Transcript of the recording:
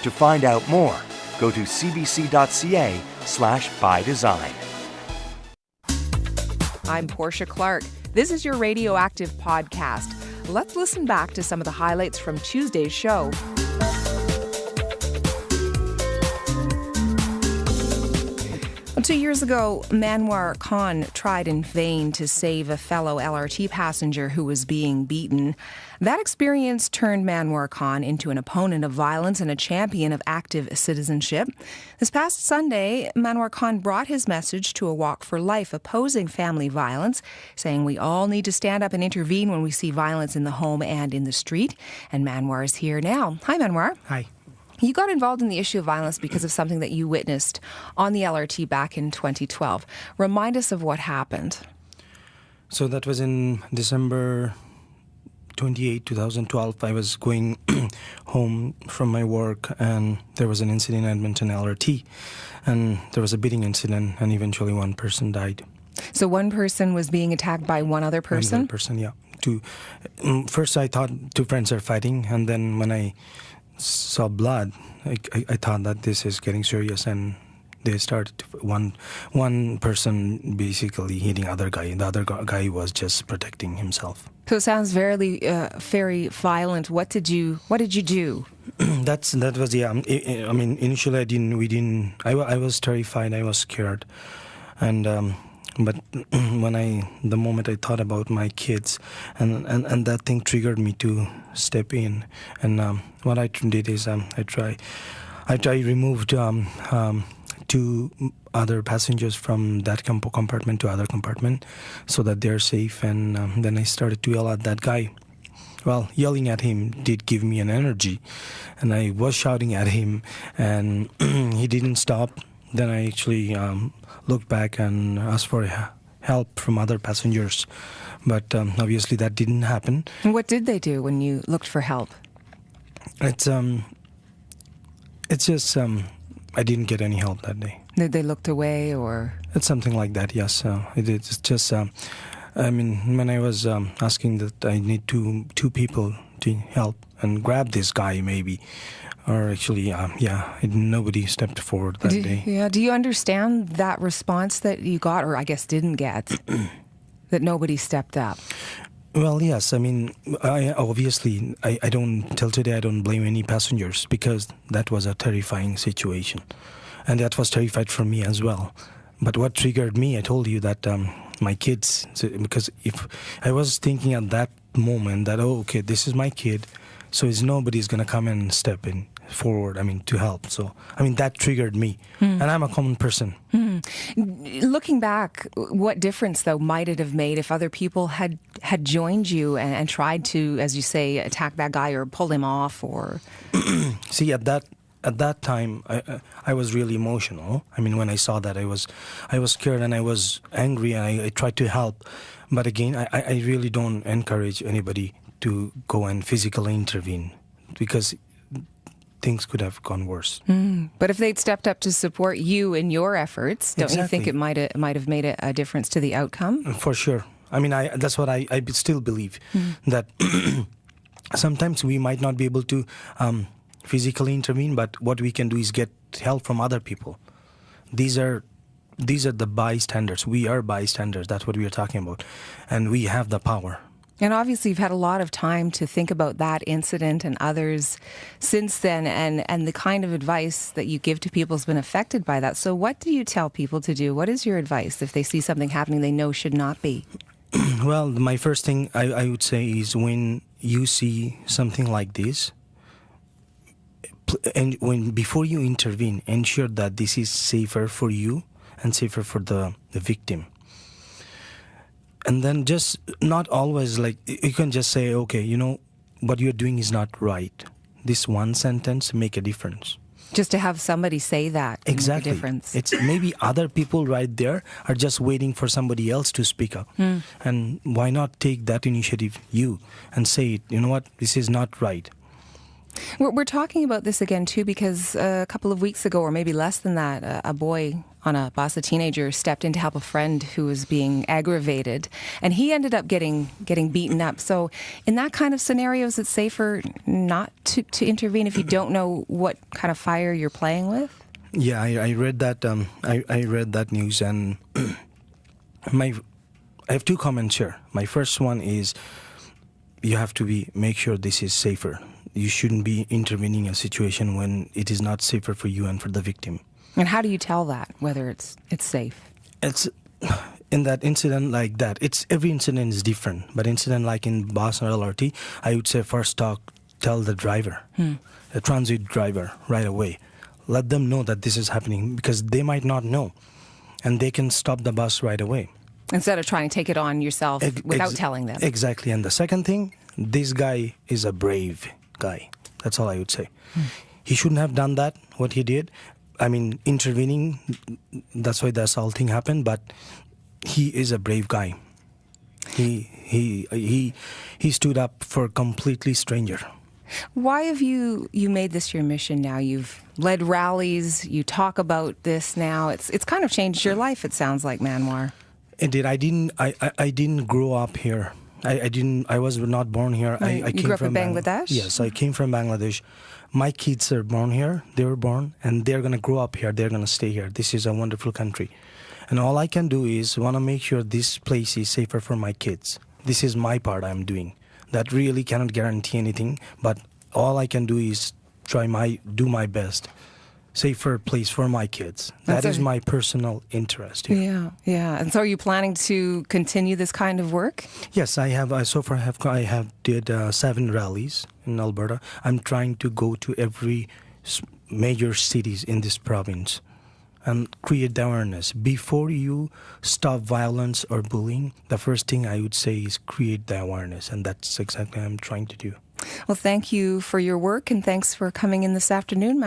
To find out more, go to cbc.ca/bydesign. I'm Portia Clark. This is your Radioactive podcast. Let's listen back to some of the highlights from Tuesday's show. Well, 2 years ago, Manwar Khan tried in vain to save a fellow LRT passenger who was being beaten. That experience turned Manwar Khan into an opponent of violence and a champion of active citizenship. This past Sunday, Manwar Khan brought his message to a walk for life opposing family violence, saying we all need to stand up and intervene when we see violence in the home and in the street. And Manwar is here now. Hi, Manwar. Hi. You got involved in the issue of violence because of something that you witnessed on the LRT back in 2012. Remind us of what happened. So that was in December 28, 2012. I was going home from my work and there was an incident in Edmonton LRT. And there was a beating incident and eventually one person died. So one person was being attacked by one other person? One other person, yeah. First I thought two friends are fighting, and then when I saw blood, I thought that this is getting serious, and they started one person basically hitting other guy, and the other guy was just protecting himself. So it sounds very violent. What did you do? That was I mean, initially I was terrified, I was scared, and but the moment I thought about my kids, and that thing triggered me to step in. And what I did is I removed two other passengers from that compartment to other compartment so that they're safe. And then I started to yell at that guy. Well, yelling at him did give me an energy, and I was shouting at him, and he didn't stop. Then I actually looked back and asked for help from other passengers, but obviously that didn't happen. And what did they do when you looked for help? It's just I didn't get any help that day. They looked away, or? It's something like that, yes. It's just, I mean, when I was asking that I need two people to help and grab this guy maybe, or actually, nobody stepped forward that day. Yeah. Do you understand that response that you got, or I guess didn't get, that nobody stepped up? Well, yes. I mean, I don't, till today, I don't blame any passengers, because that was a terrifying situation. And that was terrified for me as well. But what triggered me, I told you that my kids, because if I was thinking at that moment that, okay, this is my kid, so nobody's going to come and step in forward, to help. So, that triggered me. And I'm a common person. Looking back, what difference, though, might it have made if other people had joined you and tried to, as you say, attack that guy or pull him off, or? See, at that time, I was really emotional. When I saw that, I was scared and I was angry, and I tried to help. But again, I really don't encourage anybody to go and physically intervene, because things could have gone worse. But if they'd stepped up to support you in your efforts, don't you think it might have made a difference to the outcome? For sure. That's what I still believe, that sometimes we might not be able to physically intervene, but what we can do is get help from other people. These are the bystanders. We are bystanders. That's what we are talking about. And we have the power. And obviously you've had a lot of time to think about that incident and others since then, and the kind of advice that you give to people has been affected by that. So what do you tell people to do? What is your advice if they see something happening they know should not be? Well, my first thing I would say is, when you see something like this, and before you intervene, ensure that this is safer for you and safer for the victim. And then just not always, like, you can just say, okay, what you're doing is not right. This one sentence make a difference. Just to have somebody say that can exactly. make a difference. It's maybe other people right there are just waiting for somebody else to speak up. And why not take that initiative, you, and say, you know what, this is not right. We're talking about this again, too, because a couple of weeks ago, or maybe less than that, a boy on a bus, a teenager, stepped in to help a friend who was being aggravated, and he ended up getting beaten up. So in that kind of scenario, is it safer not to intervene if you don't know what kind of fire you're playing with? Yeah, I read that. I read that news, and I have two comments here. My first one is you have to make sure this is safer. You shouldn't be intervening in a situation when it is not safer for you and for the victim. And how do you tell that, whether it's safe? It's in that incident like that. Every incident is different, but incident like in bus or LRT, I would say first tell the driver, the transit driver, right away. Let them know that this is happening, because they might not know, and they can stop the bus right away. Instead of trying to take it on yourself without telling them. Exactly. And the second thing, this guy is a brave guy. That's all I would say. He shouldn't have done that, what he did. I mean, intervening, that's why the assaulting happened, but he is a brave guy. He stood up for a completely stranger. Why have you made this your mission now? You've led rallies, you talk about this now. It's kind of changed your life, it sounds like, Manwar. It did. I didn't grow up here. I was not born here. Right. I came grew up from in Bangladesh? Yes, I came from Bangladesh. My kids are born here. They were born, and they're going to grow up here. They're going to stay here. This is a wonderful country. And all I can do is want to make sure this place is safer for my kids. This is my part I'm doing. That really cannot guarantee anything, but all I can do is do my best. Safer place for my kids. That is my personal interest here. Yeah. And so are you planning to continue this kind of work? Yes, I have. So far, I have did 7 rallies in Alberta. I'm trying to go to every major cities in this province and create the awareness. Before you stop violence or bullying, the first thing I would say is create the awareness, and that's exactly what I'm trying to do. Well, thank you for your work, and thanks for coming in this afternoon,